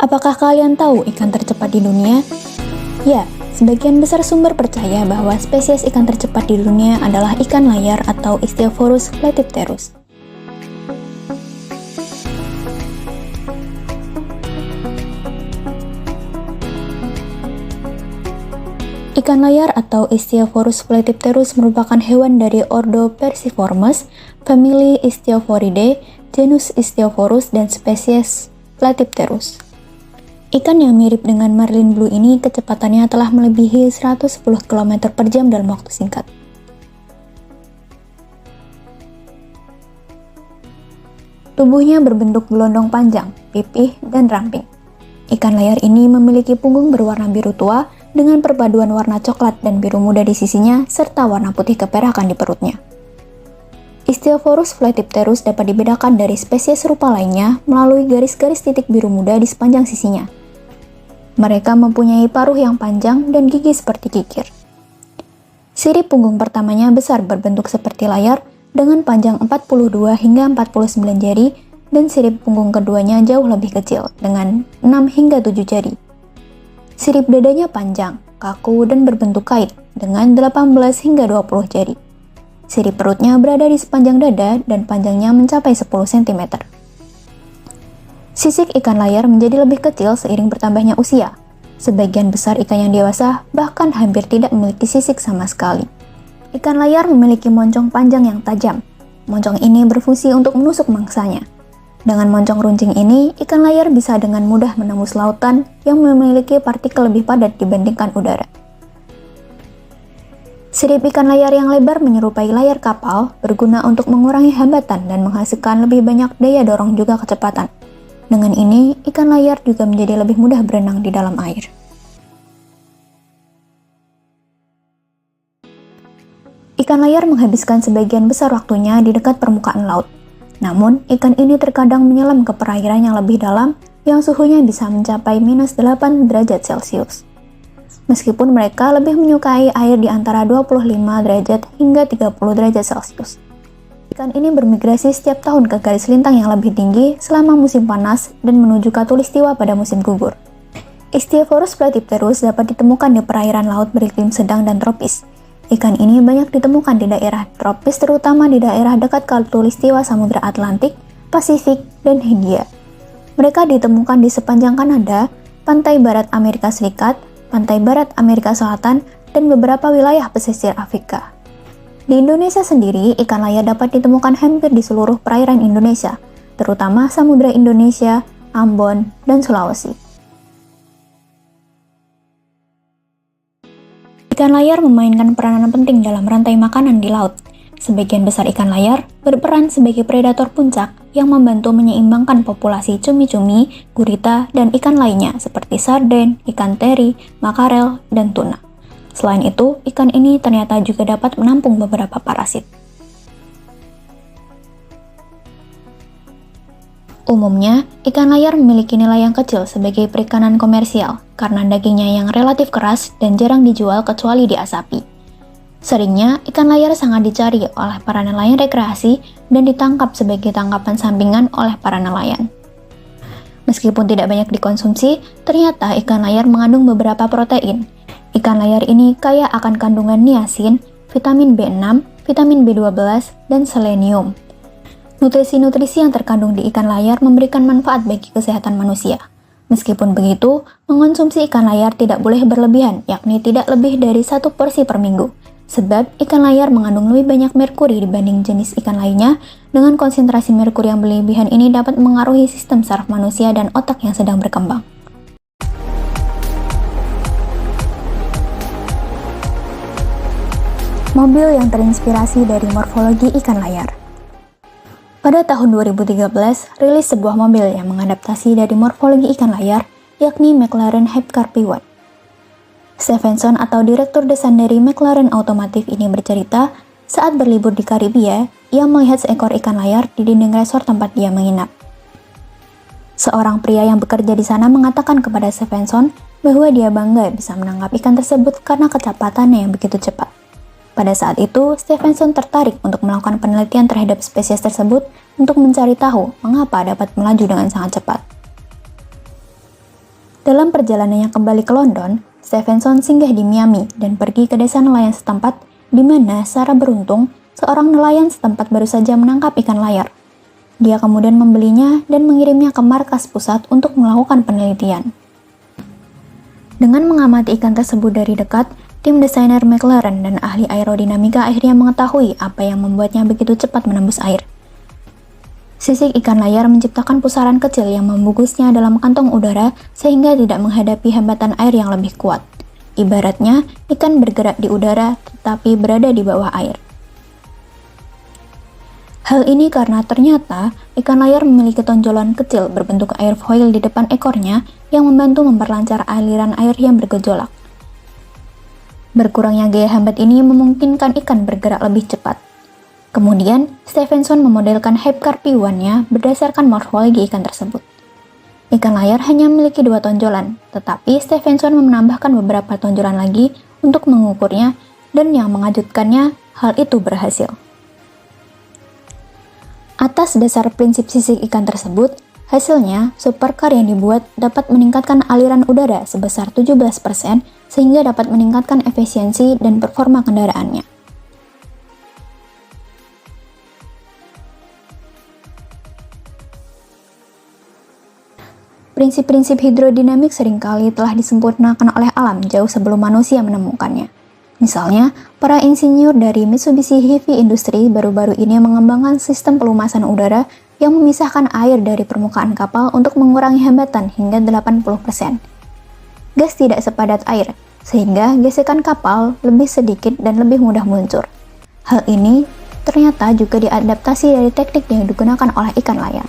Apakah kalian tahu ikan tercepat di dunia? Ya, sebagian besar sumber percaya bahwa spesies ikan tercepat di dunia adalah ikan layar atau Ichthyophorus flatipterus. Ikan layar atau Ichthyophorus flatipterus merupakan hewan dari ordo Perciformes, famili Ichthyophoridae, genus Ichthyophorus, dan spesies Flatipterus. Ikan yang mirip dengan marlin blue ini kecepatannya telah melebihi 110 km per jam dalam waktu singkat. Tubuhnya berbentuk gelondong panjang, pipih, dan ramping. Ikan layar ini memiliki punggung berwarna biru tua dengan perpaduan warna coklat dan biru muda di sisinya serta warna putih keperakan di perutnya. Ichthyophorus flatipterus dapat dibedakan dari spesies serupa lainnya melalui garis-garis titik biru muda di sepanjang sisinya. Mereka mempunyai paruh yang panjang dan gigi seperti kikir. Sirip punggung pertamanya besar berbentuk seperti layar dengan panjang 42 hingga 49 jari dan sirip punggung keduanya jauh lebih kecil dengan 6 hingga 7 jari. Sirip dadanya panjang, kaku, dan berbentuk kait dengan 18 hingga 20 jari. Sirip perutnya berada di sepanjang dada dan panjangnya mencapai 10 cm. Sisik ikan layar menjadi lebih kecil seiring bertambahnya usia. Sebagian besar ikan yang dewasa bahkan hampir tidak memiliki sisik sama sekali. Ikan layar memiliki moncong panjang yang tajam. Moncong ini berfungsi untuk menusuk mangsanya. Dengan moncong runcing ini, ikan layar bisa dengan mudah menembus lautan yang memiliki partikel lebih padat dibandingkan udara. Sirip ikan layar yang lebar menyerupai layar kapal, berguna untuk mengurangi hambatan dan menghasilkan lebih banyak daya dorong juga kecepatan. Dengan ini, ikan layar juga menjadi lebih mudah berenang di dalam air. Ikan layar menghabiskan sebagian besar waktunya di dekat permukaan laut. Namun, ikan ini terkadang menyelam ke perairan yang lebih dalam yang suhunya bisa mencapai minus 8 derajat Celcius. Meskipun mereka lebih menyukai air di antara 25 derajat hingga 30 derajat Celcius. Ikan ini bermigrasi setiap tahun ke garis lintang yang lebih tinggi selama musim panas dan menuju khatulistiwa pada musim gugur. Ichthyophorus flatipterus dapat ditemukan di perairan laut beriklim sedang dan tropis. Ikan ini banyak ditemukan di daerah tropis, terutama di daerah dekat khatulistiwa Samudra Atlantik, Pasifik, dan Hindia. Mereka ditemukan di sepanjang Kanada, pantai barat Amerika Serikat, pantai barat Amerika Selatan, dan beberapa wilayah pesisir Afrika. Di Indonesia sendiri, ikan layar dapat ditemukan hampir di seluruh perairan Indonesia, terutama Samudra Indonesia, Ambon, dan Sulawesi. Ikan layar memainkan peranan penting dalam rantai makanan di laut. Sebagian besar ikan layar berperan sebagai predator puncak yang membantu menyeimbangkan populasi cumi-cumi, gurita, dan ikan lainnya seperti sarden, ikan teri, makarel, dan tuna. Selain itu, ikan ini ternyata juga dapat menampung beberapa parasit. Umumnya, ikan layar memiliki nilai yang kecil sebagai perikanan komersial karena dagingnya yang relatif keras dan jarang dijual kecuali diasapi. Seringnya, ikan layar sangat dicari oleh para nelayan rekreasi dan ditangkap sebagai tangkapan sampingan oleh para nelayan. Meskipun tidak banyak dikonsumsi, ternyata ikan layar mengandung beberapa protein. Ikan layar ini kaya akan kandungan niacin, vitamin B6, vitamin B12, dan selenium. Nutrisi-nutrisi yang terkandung di ikan layar memberikan manfaat bagi kesehatan manusia. Meskipun begitu, mengonsumsi ikan layar tidak boleh berlebihan, yakni tidak lebih dari 1 porsi per minggu. Sebab, ikan layar mengandung lebih banyak merkuri dibanding jenis ikan lainnya, dengan konsentrasi merkuri yang berlebihan ini dapat mengaruhi sistem saraf manusia dan otak yang sedang berkembang. Mobil yang terinspirasi dari morfologi ikan layar. Pada tahun 2013, rilis sebuah mobil yang mengadaptasi dari morfologi ikan layar, yakni McLaren Hypercar P1. Stephenson atau direktur desain dari McLaren Automotive ini bercerita, saat berlibur di Karibia, ia melihat seekor ikan layar di dinding resort tempat dia menginap. Seorang pria yang bekerja di sana mengatakan kepada Stephenson bahwa dia bangga bisa menangkap ikan tersebut karena kecepatannya yang begitu cepat. Pada saat itu, Stephenson tertarik untuk melakukan penelitian terhadap spesies tersebut untuk mencari tahu mengapa dapat melaju dengan sangat cepat. Dalam perjalanannya kembali ke London, Stevenson singgah di Miami dan pergi ke desa nelayan setempat, di mana secara beruntung, seorang nelayan setempat baru saja menangkap ikan layar. Dia kemudian membelinya dan mengirimnya ke markas pusat untuk melakukan penelitian. Dengan mengamati ikan tersebut dari dekat, tim desainer McLaren dan ahli aerodinamika akhirnya mengetahui apa yang membuatnya begitu cepat menembus air. Sisik ikan layar menciptakan pusaran kecil yang membungkusnya dalam kantong udara sehingga tidak menghadapi hambatan air yang lebih kuat. Ibaratnya, ikan bergerak di udara tetapi berada di bawah air. Hal ini karena ternyata ikan layar memiliki tonjolan kecil berbentuk airfoil di depan ekornya yang membantu memperlancar aliran air yang bergejolak. Berkurangnya gaya hambat ini memungkinkan ikan bergerak lebih cepat. Kemudian, Stevenson memodelkan Hypercarp P1-nya berdasarkan morfologi ikan tersebut. Ikan layar hanya memiliki 2 tonjolan, tetapi Stevenson menambahkan beberapa tonjolan lagi untuk mengukurnya, dan yang mengejutkannya, hal itu berhasil. Atas dasar prinsip sisik ikan tersebut, hasilnya supercar yang dibuat dapat meningkatkan aliran udara sebesar 17% sehingga dapat meningkatkan efisiensi dan performa kendaraannya. Prinsip-prinsip hidrodinamik seringkali telah disempurnakan oleh alam jauh sebelum manusia menemukannya. Misalnya, para insinyur dari Mitsubishi Heavy Industries baru-baru ini mengembangkan sistem pelumasan udara yang memisahkan air dari permukaan kapal untuk mengurangi hambatan hingga 80%. Gas tidak sepadat air, sehingga gesekan kapal lebih sedikit dan lebih mudah meluncur. Hal ini ternyata juga diadaptasi dari teknik yang digunakan oleh ikan layar.